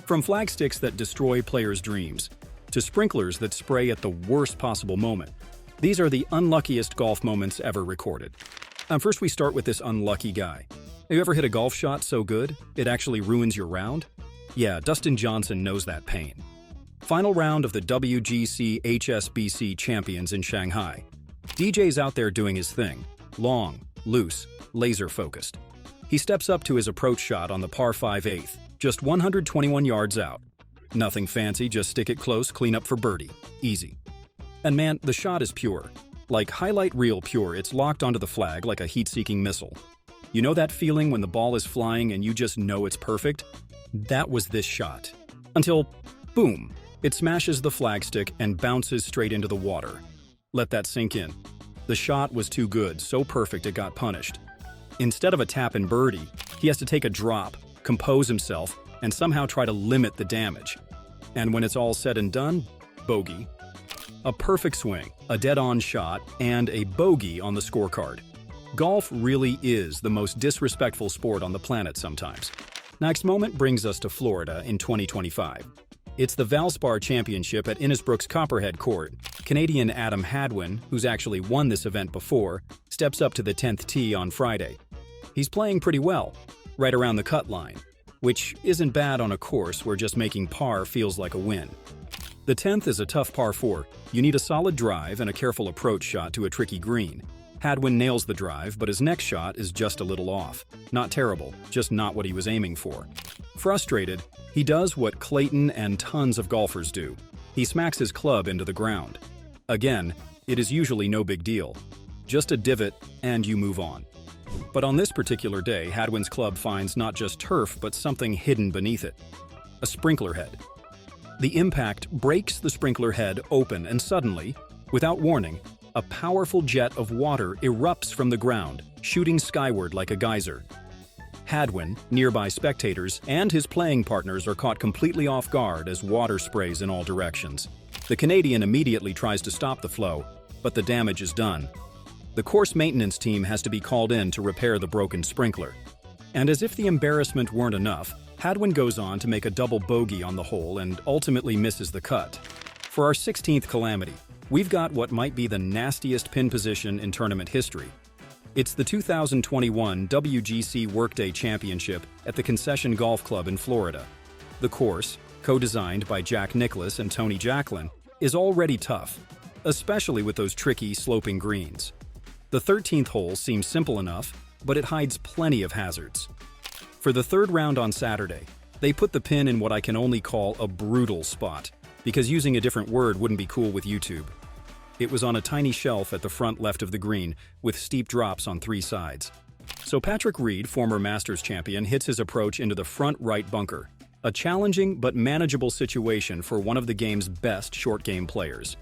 From flagsticks that destroy players' dreams, to sprinklers that spray at the worst possible moment, these are the unluckiest golf moments ever recorded. First we start with this unlucky guy. Have you ever hit a golf shot so good, it actually ruins your round? Yeah, Dustin Johnson knows that pain. Final round of the WGC HSBC Champions in Shanghai. DJ's out there doing his thing. Long, loose, laser-focused. He steps up to his approach shot on the par 5/8, just 121 yards out. Nothing fancy, just stick it close, clean up for birdie. Easy. And man, the shot is pure. Like highlight reel pure, it's locked onto the flag like a heat-seeking missile. You know that feeling when the ball is flying and you just know it's perfect? That was this shot. Until, boom, it smashes the flagstick and bounces straight into the water. Let that sink in. The shot was too good, so perfect it got punished. Instead of a tap and birdie, he has to take a drop, compose himself, and somehow try to limit the damage. And when it's all said and done, bogey. A perfect swing, a dead-on shot, and a bogey on the scorecard. Golf really is the most disrespectful sport on the planet sometimes. Next moment brings us to Florida in 2025. It's the Valspar Championship at Innisbrook's Copperhead Court. Canadian Adam Hadwin, who's actually won this event before, steps up to the 10th tee on Friday. He's playing pretty well, right around the cut line, which isn't bad on a course where just making par feels like a win. The 10th is a tough par 4. You need a solid drive and a careful approach shot to a tricky green. Hadwin nails the drive, but his next shot is just a little off. Not terrible, just not what he was aiming for. Frustrated, he does what Clayton and tons of golfers do. He smacks his club into the ground. Again, it is usually no big deal. Just a divot, and you move on. But on this particular day, Hadwin's club finds not just turf, but something hidden beneath it. A sprinkler head. The impact breaks the sprinkler head open, and suddenly, without warning, a powerful jet of water erupts from the ground, shooting skyward like a geyser. Hadwin, nearby spectators, and his playing partners are caught completely off guard as water sprays in all directions. The Canadian immediately tries to stop the flow, but the damage is done. The course maintenance team has to be called in to repair the broken sprinkler. And as if the embarrassment weren't enough, Hadwin goes on to make a double bogey on the hole and ultimately misses the cut. For our 16th calamity, we've got what might be the nastiest pin position in tournament history. It's the 2021 WGC Workday Championship at the Concession Golf Club in Florida. The course, co-designed by Jack Nicklaus and Tony Jacklin, is already tough, especially with those tricky, sloping greens. The 13th hole seems simple enough, but it hides plenty of hazards. For the third round on Saturday, they put the pin in what I can only call a brutal spot, because using a different word wouldn't be cool with YouTube. It was on a tiny shelf at the front left of the green, with steep drops on 3 sides. So Patrick Reed, former Masters champion, hits his approach into the front right bunker, a challenging but manageable situation for one of the game's best short game players.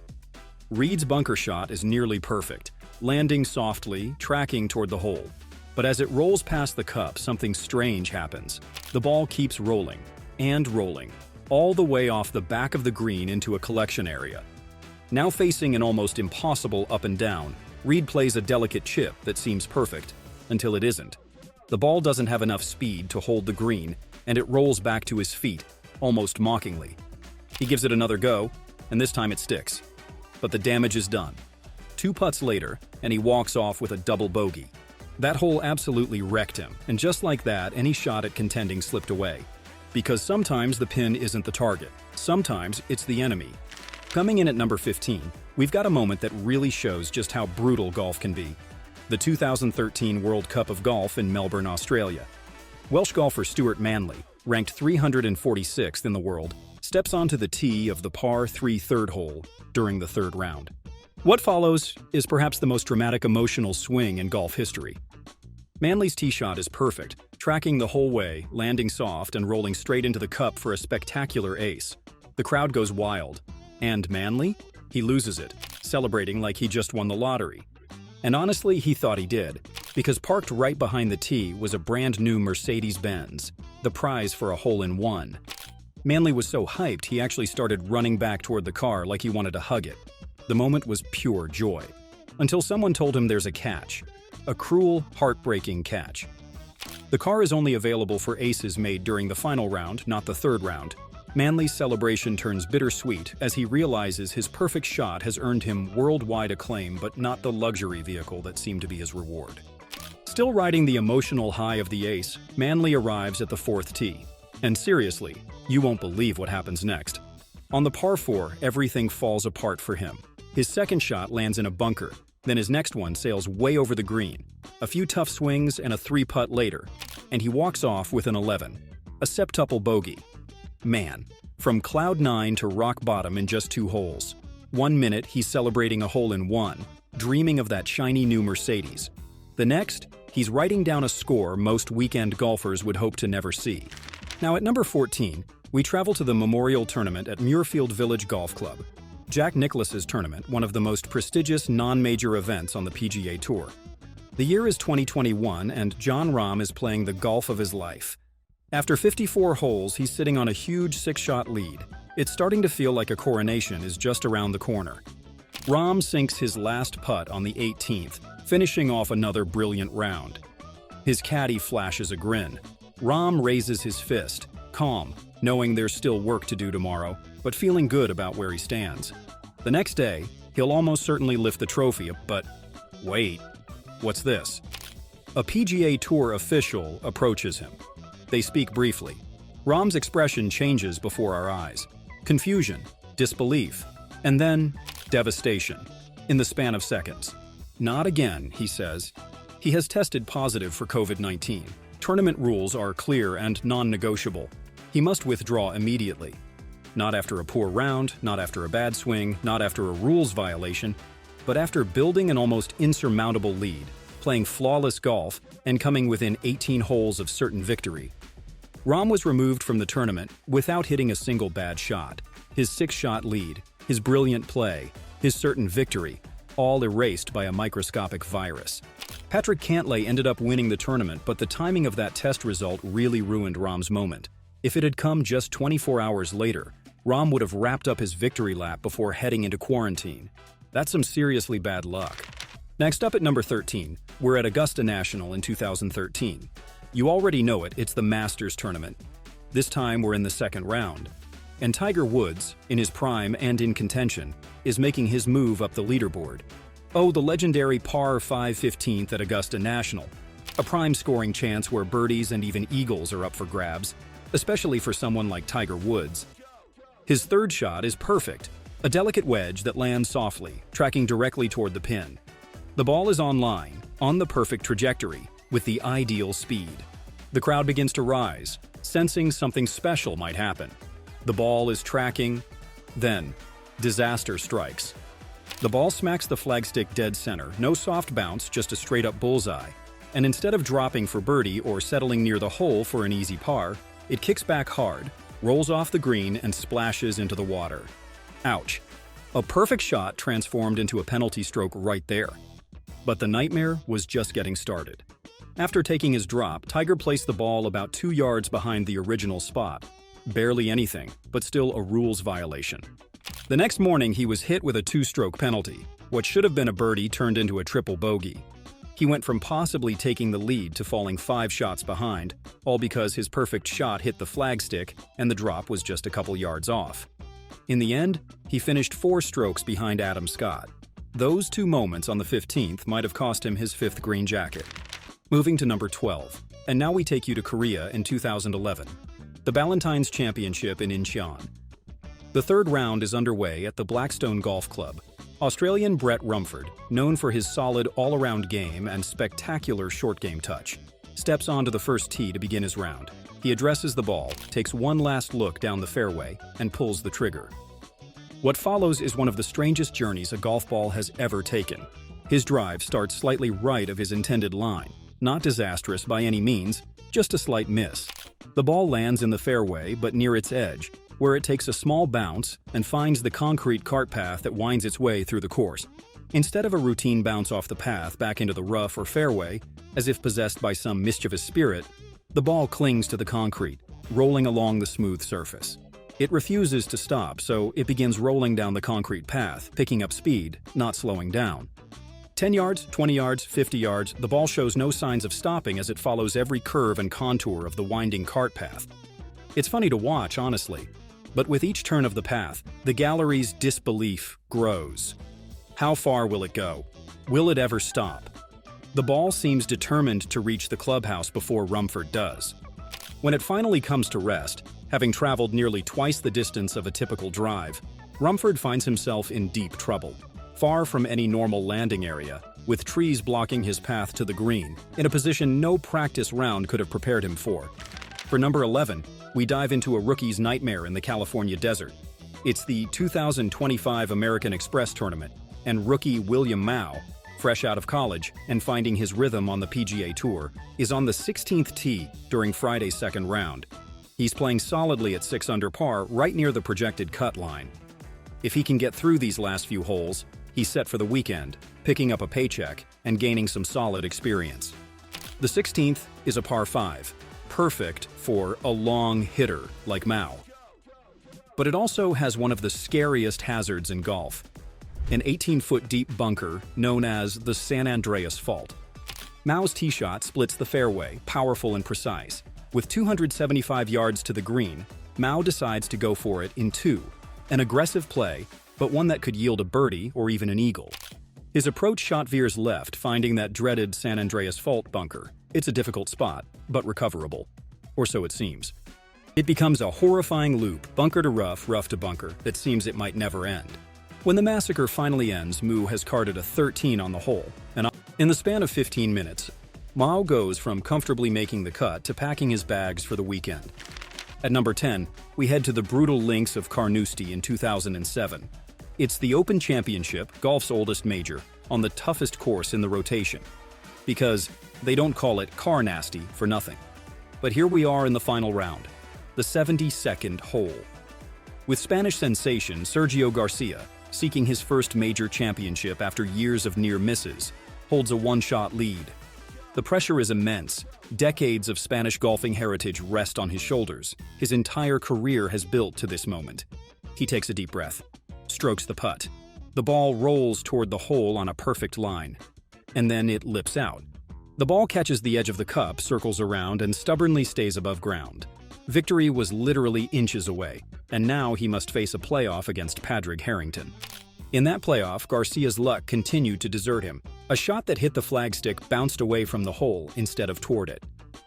Reed's bunker shot is nearly perfect, landing softly, tracking toward the hole. But as it rolls past the cup, something strange happens. The ball keeps rolling, and rolling, all the way off the back of the green into a collection area. Now facing an almost impossible up and down, Reed plays a delicate chip that seems perfect, until it isn't. The ball doesn't have enough speed to hold the green, and it rolls back to his feet, almost mockingly. He gives it another go, and this time it sticks. But the damage is done. 2 putts later, and he walks off with a double bogey. That hole absolutely wrecked him, and just like that, any shot at contending slipped away. Because sometimes the pin isn't the target, sometimes it's the enemy. Coming in at number 15, we've got a moment that really shows just how brutal golf can be. The 2013 World Cup of Golf in Melbourne, Australia. Welsh golfer Stuart Manley, ranked 346th in the world, steps onto the tee of the par 3 third hole during the third round. What follows is perhaps the most dramatic emotional swing in golf history. Manley's tee shot is perfect, tracking the whole way, landing soft and rolling straight into the cup for a spectacular ace. The crowd goes wild. And Manley? He loses it, celebrating like he just won the lottery. And honestly, he thought he did, because parked right behind the tee was a brand new Mercedes-Benz, the prize for a hole-in-one. Manley was so hyped he actually started running back toward the car like he wanted to hug it. The moment was pure joy, until someone told him there's a catch. A cruel, heartbreaking catch. The car is only available for aces made during the final round, not the third round, Manly's celebration turns bittersweet as he realizes his perfect shot has earned him worldwide acclaim, but not the luxury vehicle that seemed to be his reward. Still riding the emotional high of the ace, Manly arrives at the fourth tee. And seriously, you won't believe what happens next. On the par 4, everything falls apart for him. His second shot lands in a bunker, then his next one sails way over the green. A few tough swings and a 3-putt later, and he walks off with an 11, a septuple bogey. Man, from cloud 9 to rock bottom in just 2 holes. 1 minute he's celebrating a hole-in-one, dreaming of that shiny new Mercedes. The next, he's writing down a score most weekend golfers would hope to never see. Now at number 14, we travel to the Memorial Tournament at Muirfield Village Golf Club. Jack Nicklaus's tournament, one of the most prestigious non-major events on the PGA Tour. The year is 2021 and Jon Rahm is playing the golf of his life. After 54 holes, he's sitting on a huge 6-shot lead. It's starting to feel like a coronation is just around the corner. Rahm sinks his last putt on the 18th, finishing off another brilliant round. His caddy flashes a grin. Rahm raises his fist, calm, knowing there's still work to do tomorrow, but feeling good about where he stands. The next day, he'll almost certainly lift the trophy, but wait, what's this? A PGA Tour official approaches him. They speak briefly. Rahm's expression changes before our eyes. Confusion, disbelief, and then devastation, in the span of seconds. Not again, he says. He has tested positive for COVID-19. Tournament rules are clear and non-negotiable. He must withdraw immediately. Not after a poor round, not after a bad swing, not after a rules violation, but after building an almost insurmountable lead, playing flawless golf, and coming within 18 holes of certain victory. Rahm was removed from the tournament without hitting a single bad shot. His 6-shot lead, his brilliant play, his certain victory, all erased by a microscopic virus. Patrick Cantlay ended up winning the tournament, but the timing of that test result really ruined Rahm's moment. If it had come just 24 hours later, Rahm would have wrapped up his victory lap before heading into quarantine. That's some seriously bad luck. Next up at number 13, we're at Augusta National in 2013. You already know it, it's the Masters tournament. This time we're in the second round. And Tiger Woods, in his prime and in contention, is making his move up the leaderboard. Oh, the legendary par 5 15th at Augusta National. A prime scoring chance where birdies and even eagles are up for grabs, especially for someone like Tiger Woods. His third shot is perfect, a delicate wedge that lands softly, tracking directly toward the pin. The ball is on line, on the perfect trajectory, with the ideal speed. The crowd begins to rise, sensing something special might happen. The ball is tracking, then disaster strikes. The ball smacks the flagstick dead center, no soft bounce, just a straight-up bullseye. And instead of dropping for birdie or settling near the hole for an easy par, it kicks back hard, rolls off the green, and splashes into the water. Ouch. A perfect shot transformed into a penalty stroke right there. But the nightmare was just getting started. After taking his drop, Tiger placed the ball about 2 yards behind the original spot. Barely anything, but still a rules violation. The next morning, he was hit with a 2-stroke penalty. What should have been a birdie turned into a triple bogey. He went from possibly taking the lead to falling 5 shots behind, all because his perfect shot hit the flagstick and the drop was just a couple yards off. In the end, he finished 4 strokes behind Adam Scott. Those 2 moments on the 15th might have cost him his 5th green jacket. Moving to number 12, and now we take you to Korea in 2011. The Ballantines Championship in Incheon. The third round is underway at the Blackstone Golf Club. Australian Brett Rumford, known for his solid all-around game and spectacular short-game touch, steps onto the first tee to begin his round. He addresses the ball, takes one last look down the fairway, and pulls the trigger. What follows is one of the strangest journeys a golf ball has ever taken. His drive starts slightly right of his intended line. Not disastrous by any means, just a slight miss. The ball lands in the fairway, but near its edge, where it takes a small bounce and finds the concrete cart path that winds its way through the course. Instead of a routine bounce off the path back into the rough or fairway, as if possessed by some mischievous spirit, the ball clings to the concrete, rolling along the smooth surface. It refuses to stop, so it begins rolling down the concrete path, picking up speed, not slowing down. 10 yards, 20 yards, 50 yards, the ball shows no signs of stopping as it follows every curve and contour of the winding cart path. It's funny to watch, honestly. But with each turn of the path, the gallery's disbelief grows. How far will it go? Will it ever stop? The ball seems determined to reach the clubhouse before Rumford does. When it finally comes to rest, having traveled nearly twice the distance of a typical drive, Rumford finds himself in deep trouble, far from any normal landing area, with trees blocking his path to the green, in a position no practice round could have prepared him for. For number 11, we dive into a rookie's nightmare in the California desert. It's the 2025 American Express Tournament, and rookie William Mao, fresh out of college and finding his rhythm on the PGA Tour, is on the 16th tee during Friday's second round. He's playing solidly at 6 under par, right near the projected cut line. If he can get through these last few holes, he's set for the weekend, picking up a paycheck and gaining some solid experience. The 16th is a par 5, perfect for a long hitter like Mao. But it also has one of the scariest hazards in golf, an 18-foot deep bunker known as the San Andreas Fault. Mao's tee shot splits the fairway, powerful and precise. With 275 yards to the green, Mao decides to go for it in 2, an aggressive play, but one that could yield a birdie or even an eagle. His approach shot veers left, finding that dreaded San Andreas Fault bunker. It's a difficult spot, but recoverable. Or so it seems. It becomes a horrifying loop, bunker to rough, rough to bunker, that seems it might never end. When the massacre finally ends, Mu has carded a 13 on the hole, and in the span of 15 minutes, Mao goes from comfortably making the cut to packing his bags for the weekend. At number 10, we head to the brutal links of Carnoustie in 2007. It's the Open Championship, golf's oldest major, on the toughest course in the rotation. Because they don't call it Carnasty for nothing. But here we are in the final round, the 72nd hole. With Spanish sensation Sergio Garcia, seeking his first major championship after years of near misses, holds a one-shot lead. The pressure is immense. Decades of Spanish golfing heritage rest on his shoulders. His entire career has built to this moment. He takes a deep breath, strokes the putt. The ball rolls toward the hole on a perfect line, and then it lips out. The ball catches the edge of the cup, circles around, and stubbornly stays above ground. Victory was literally inches away, and now he must face a playoff against Padraig Harrington. In that playoff, Garcia's luck continued to desert him. A shot that hit the flagstick bounced away from the hole instead of toward it.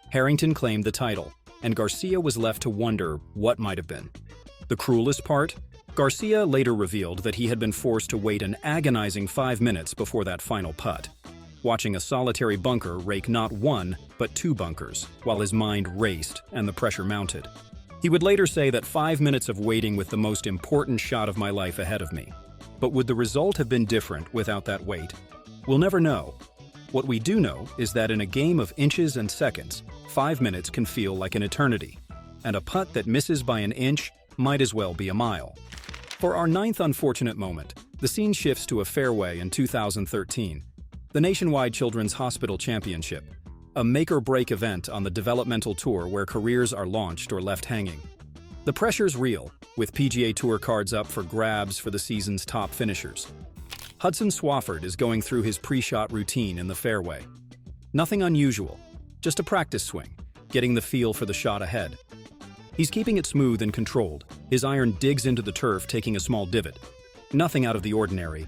Harrington claimed the title, and Garcia was left to wonder what might have been. The cruelest part? Garcia later revealed that he had been forced to wait an agonizing 5 minutes before that final putt, watching a solitary bunker rake not 1, but 2 bunkers, while his mind raced and the pressure mounted. He would later say that 5 minutes of waiting with the most important shot of my life ahead of me. But would the result have been different without that wait? We'll never know. What we do know is that in a game of inches and seconds, 5 minutes can feel like an eternity, and a putt that misses by an inch might as well be a mile. For our 9th unfortunate moment, the scene shifts to a fairway in 2013, the Nationwide Children's Hospital Championship, a make-or-break event on the developmental tour where careers are launched or left hanging. The pressure's real, with PGA Tour cards up for grabs for the season's top finishers. Hudson Swafford is going through his pre-shot routine in the fairway. Nothing unusual, just a practice swing, getting the feel for the shot ahead. He's keeping it smooth and controlled. His iron digs into the turf, taking a small divot. Nothing out of the ordinary.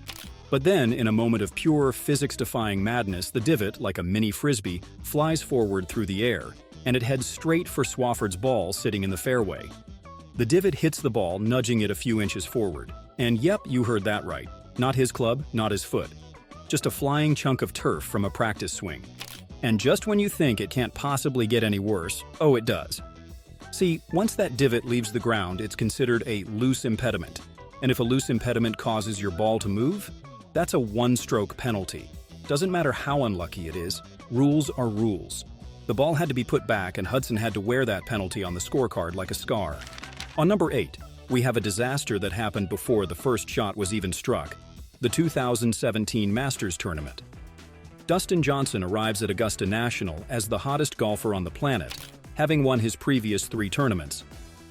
But then, in a moment of pure, physics-defying madness, the divot, like a mini frisbee, flies forward through the air, and it heads straight for Swafford's ball sitting in the fairway. The divot hits the ball, nudging it a few inches forward. And yep, you heard that right. Not his club, not his foot. Just a flying chunk of turf from a practice swing. And just when you think it can't possibly get any worse, oh, it does. See, once that divot leaves the ground, it's considered a loose impediment. And if a loose impediment causes your ball to move, that's a one-stroke penalty. Doesn't matter how unlucky it is, rules are rules. The ball had to be put back, and Hudson had to wear that penalty on the scorecard like a scar. On number 8, we have a disaster that happened before the first shot was even struck, the 2017 Masters Tournament. Dustin Johnson arrives at Augusta National as the hottest golfer on the planet, having won his previous 3 tournaments.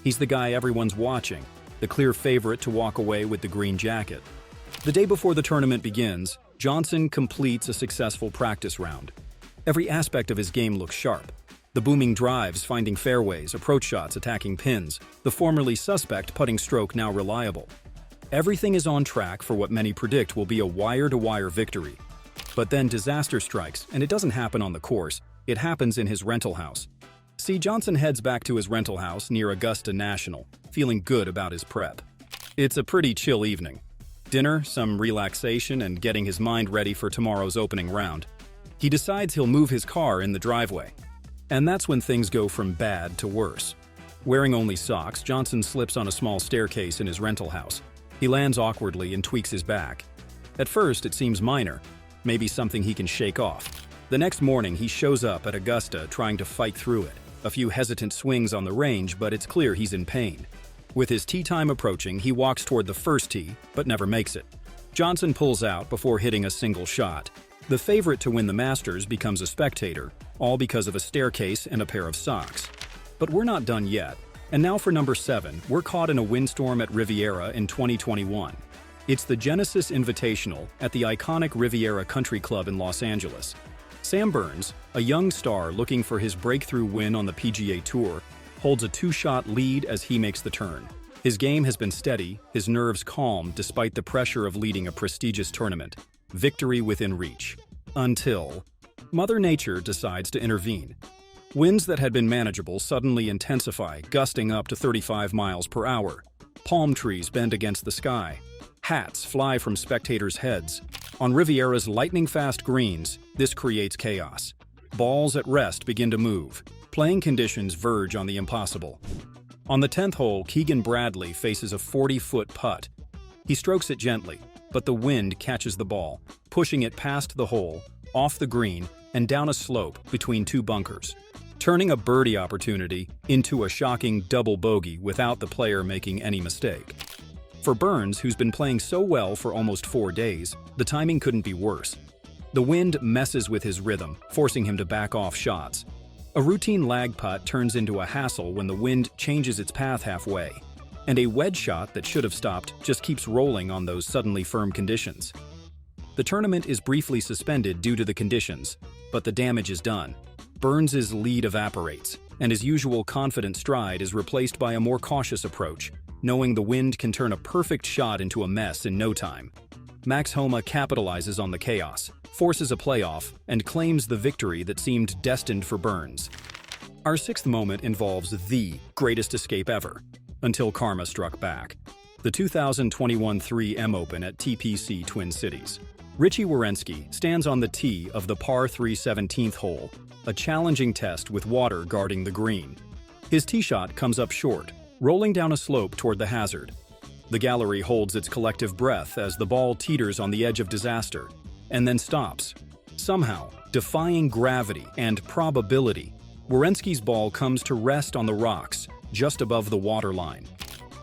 He's the guy everyone's watching, the clear favorite to walk away with the green jacket. The day before the tournament begins, Johnson completes a successful practice round. Every aspect of his game looks sharp. The booming drives, finding fairways, approach shots, attacking pins, the formerly suspect putting stroke now reliable. Everything is on track for what many predict will be a wire-to-wire victory. But then disaster strikes, and it doesn't happen on the course, it happens in his rental house. See, Johnson heads back to his rental house near Augusta National, feeling good about his prep. It's a pretty chill evening. Dinner, some relaxation, and getting his mind ready for tomorrow's opening round. He decides he'll move his car in the driveway. And that's when things go from bad to worse. Wearing only socks, Johnson slips on a small staircase in his rental house. He lands awkwardly and tweaks his back. At first, it seems minor, maybe something he can shake off. The next morning, he shows up at Augusta trying to fight through it. A few hesitant swings on the range, but it's clear he's in pain. With his tee time approaching, he walks toward the first tee, but never makes it. Johnson pulls out before hitting a single shot. The favorite to win the Masters becomes a spectator, all because of a staircase and a pair of socks. But we're not done yet. And now for number 7, we're caught in a windstorm at Riviera in 2021. It's the Genesis Invitational at the iconic Riviera Country Club in Los Angeles. Sam Burns, a young star looking for his breakthrough win on the PGA Tour, holds a 2-shot lead as he makes the turn. His game has been steady, his nerves calm despite the pressure of leading a prestigious tournament. Victory within reach. Until Mother Nature decides to intervene. Winds that had been manageable suddenly intensify, gusting up to 35 miles per hour. Palm trees bend against the sky. Hats fly from spectators' heads. On Riviera's lightning-fast greens, this creates chaos. Balls at rest begin to move. Playing conditions verge on the impossible. On the 10th hole, Keegan Bradley faces a 40-foot putt. He strokes it gently, but the wind catches the ball, pushing it past the hole, off the green, and down a slope between 2 bunkers, turning a birdie opportunity into a shocking double bogey without the player making any mistake. For Burns, who's been playing so well for almost 4 days, the timing couldn't be worse. The wind messes with his rhythm, forcing him to back off shots. A routine lag putt turns into a hassle when the wind changes its path halfway, and a wedge shot that should have stopped just keeps rolling on those suddenly firm conditions. The tournament is briefly suspended due to the conditions, but the damage is done. Burns' lead evaporates, and his usual confident stride is replaced by a more cautious approach, knowing the wind can turn a perfect shot into a mess in no time. Max Homa capitalizes on the chaos, forces a playoff, and claims the victory that seemed destined for Burns. Our 6th moment involves the greatest escape ever, until karma struck back. The 2021 3M Open at TPC Twin Cities. Richy stands on the tee of the par 3 17th hole, a challenging test with water guarding the green. His tee shot comes up short, rolling down a slope toward the hazard. The gallery holds its collective breath as the ball teeters on the edge of disaster, and then stops. Somehow, defying gravity and probability, Werenski's ball comes to rest on the rocks, just above the waterline.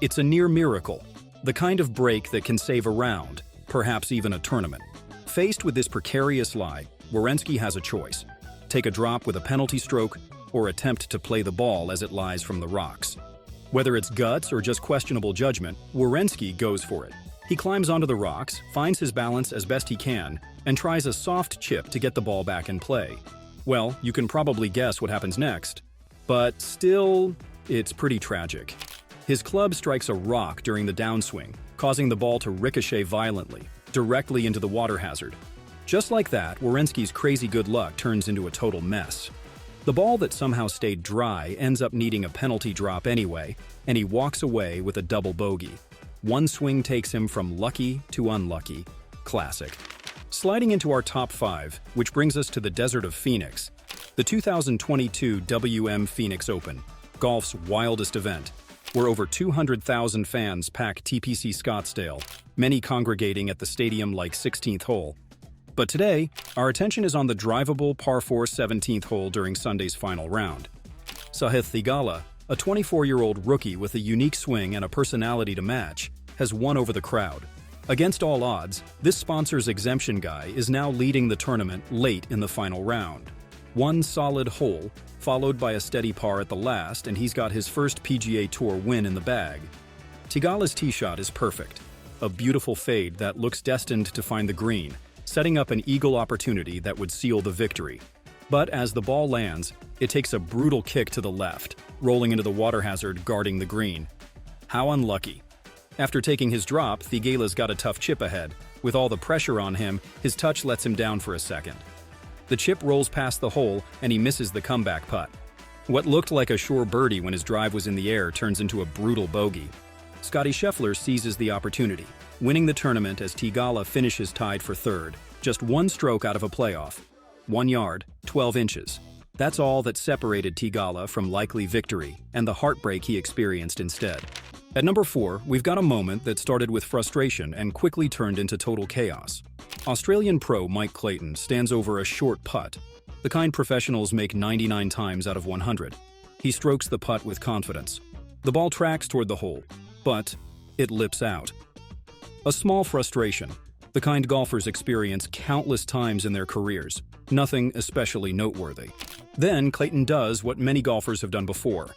It's a near miracle, the kind of break that can save a round, perhaps even a tournament. Faced with this precarious lie, Werenski has a choice: take a drop with a penalty stroke, or attempt to play the ball as it lies from the rocks. Whether it's guts or just questionable judgment, Werenski goes for it. He climbs onto the rocks, finds his balance as best he can, and tries a soft chip to get the ball back in play. Well, you can probably guess what happens next. But still, it's pretty tragic. His club strikes a rock during the downswing, causing the ball to ricochet violently, directly into the water hazard. Just like that, Werenski's crazy good luck turns into a total mess. The ball that somehow stayed dry ends up needing a penalty drop anyway, and he walks away with a double bogey. One swing takes him from lucky to unlucky. Classic. Sliding into our top 5, which brings us to the desert of Phoenix. The 2022 WM Phoenix Open, golf's wildest event, where over 200,000 fans pack TPC Scottsdale, many congregating at the stadium-like 16th hole. But today, our attention is on the drivable par 4 17th hole during Sunday's final round. Sahith Theegala, a 24-year-old rookie with a unique swing and a personality to match, has won over the crowd. Against all odds, this sponsor's exemption guy is now leading the tournament late in the final round. One solid hole, followed by a steady par at the last, and he's got his first PGA Tour win in the bag. Theegala's tee shot is perfect, a beautiful fade that looks destined to find the green, setting up an eagle opportunity that would seal the victory. But as the ball lands, it takes a brutal kick to the left, rolling into the water hazard guarding the green. How unlucky. After taking his drop, Thigala's got a tough chip ahead. With all the pressure on him, his touch lets him down for a second. The chip rolls past the hole, and he misses the comeback putt. What looked like a sure birdie when his drive was in the air turns into a brutal bogey. Scottie Scheffler seizes the opportunity, winning the tournament as Thigala finishes tied for third, just one stroke out of a playoff. 1 yard, 12 inches. That's all that separated Thigala from likely victory and the heartbreak he experienced instead. At number 4, we've got a moment that started with frustration and quickly turned into total chaos. Australian pro Mike Clayton stands over a short putt, the kind professionals make 99 times out of 100. He strokes the putt with confidence. The ball tracks toward the hole, but it lips out. A small frustration, the kind golfers experience countless times in their careers, nothing especially noteworthy. Then Clayton does what many golfers have done before.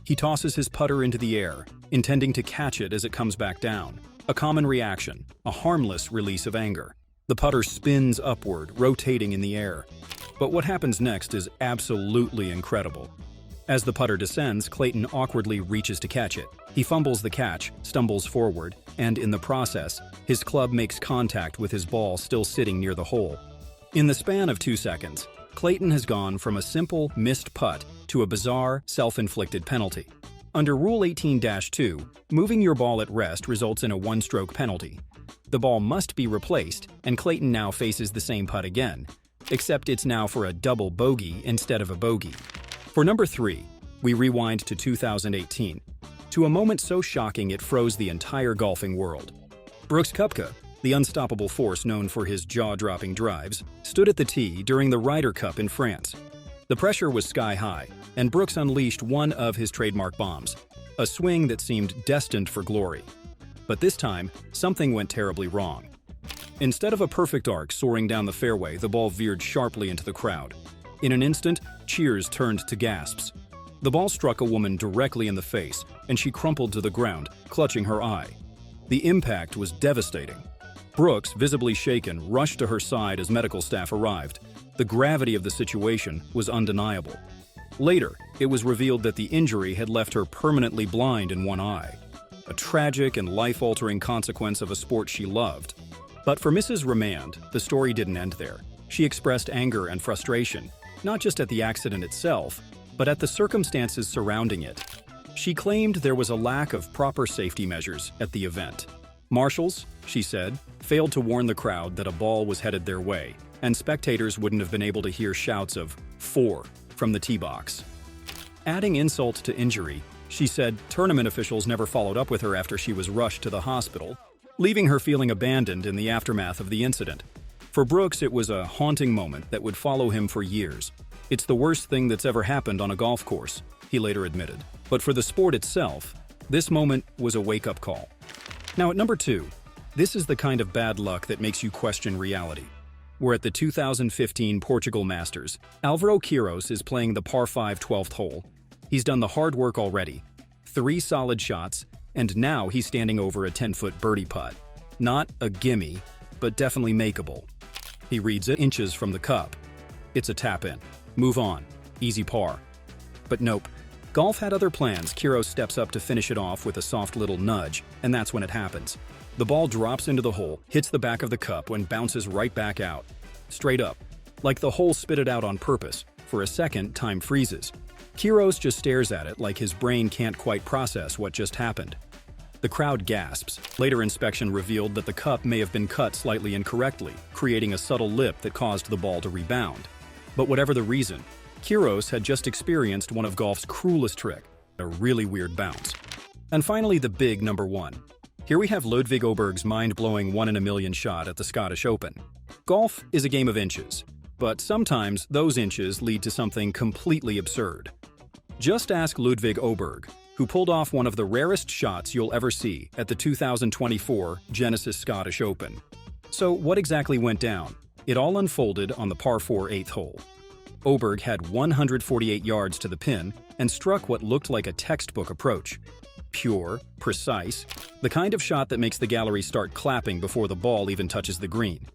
He tosses his putter into the air, intending to catch it as it comes back down. A common reaction, a harmless release of anger. The putter spins upward, rotating in the air. But what happens next is absolutely incredible. As the putter descends, Clayton awkwardly reaches to catch it. He fumbles the catch, stumbles forward, and in the process, his club makes contact with his ball still sitting near the hole. In the span of 2 seconds, Clayton has gone from a simple missed putt to a bizarre, self-inflicted penalty. Under Rule 18-2, moving your ball at rest results in a one-stroke penalty. The ball must be replaced, and Clayton now faces the same putt again, except it's now for a double bogey instead of a bogey. For number 3, we rewind to 2018, to a moment so shocking it froze the entire golfing world. Brooks Koepka, the unstoppable force known for his jaw-dropping drives, stood at the tee during the Ryder Cup in France. The pressure was sky-high, and Brooks unleashed one of his trademark bombs, a swing that seemed destined for glory. But this time, something went terribly wrong. Instead of a perfect arc soaring down the fairway, the ball veered sharply into the crowd. In an instant, cheers turned to gasps. The ball struck a woman directly in the face, and she crumpled to the ground, clutching her eye. The impact was devastating. Brooks, visibly shaken, rushed to her side as medical staff arrived. The gravity of the situation was undeniable. Later, it was revealed that the injury had left her permanently blind in one eye, a tragic and life-altering consequence of a sport she loved. But for Mrs. Remand, the story didn't end there. She expressed anger and frustration, not just at the accident itself, but at the circumstances surrounding it. She claimed there was a lack of proper safety measures at the event. Marshals, she said, failed to warn the crowd that a ball was headed their way, and spectators wouldn't have been able to hear shouts of "4" from the tee box. Adding insult to injury, she said tournament officials never followed up with her after she was rushed to the hospital, leaving her feeling abandoned in the aftermath of the incident. For Brooks, it was a haunting moment that would follow him for years. "It's the worst thing that's ever happened on a golf course," he later admitted. But for the sport itself, this moment was a wake-up call. Now at number 2, this is the kind of bad luck that makes you question reality. We're at the 2015 Portugal Masters. Álvaro Quiros is playing the par 5 12th hole. He's done the hard work already, 3 solid shots, and now he's standing over a 10-foot birdie putt. Not a gimme, but definitely makeable. He reads it inches from the cup. It's a tap-in. Move on. Easy par. But nope. Golf had other plans. Quiros steps up to finish it off with a soft little nudge, and that's when it happens. The ball drops into the hole, hits the back of the cup, and bounces right back out. Straight up. Like the hole spit it out on purpose. For a second, time freezes. Quiros just stares at it like his brain can't quite process what just happened. The crowd gasps. Later inspection revealed that the cup may have been cut slightly incorrectly, creating a subtle lip that caused the ball to rebound. But whatever the reason, Quiros had just experienced one of golf's cruelest tricks, a really weird bounce. And finally, the big number 1. Here we have Ludvig Åberg's mind-blowing 1 in a million shot at the Scottish Open. Golf is a game of inches, but sometimes those inches lead to something completely absurd. Just ask Ludvig Åberg, who pulled off one of the rarest shots you'll ever see at the 2024 Genesis Scottish Open. So what exactly went down? It all unfolded on the par 4 8th hole. Åberg had 148 yards to the pin and struck what looked like a textbook approach. Pure, precise, the kind of shot that makes the gallery start clapping before the ball even touches the green.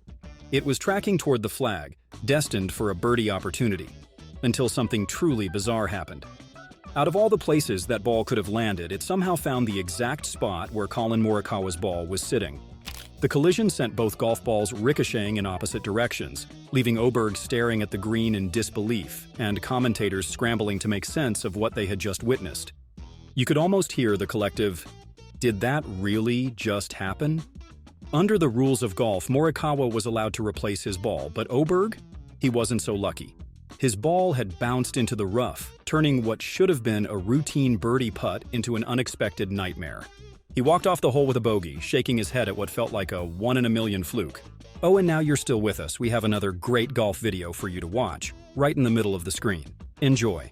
It was tracking toward the flag, destined for a birdie opportunity, until something truly bizarre happened. Out of all the places that ball could have landed, it somehow found the exact spot where Collin Morikawa's ball was sitting. The collision sent both golf balls ricocheting in opposite directions, leaving Oberg staring at the green in disbelief and commentators scrambling to make sense of what they had just witnessed. You could almost hear the collective, "Did that really just happen?" Under the rules of golf, Morikawa was allowed to replace his ball, but Oberg? He wasn't so lucky. His ball had bounced into the rough, turning what should have been a routine birdie putt into an unexpected nightmare. He walked off the hole with a bogey, shaking his head at what felt like a one-in-a-million fluke. Oh, and now you're still with us. We have another great golf video for you to watch, right in the middle of the screen. Enjoy.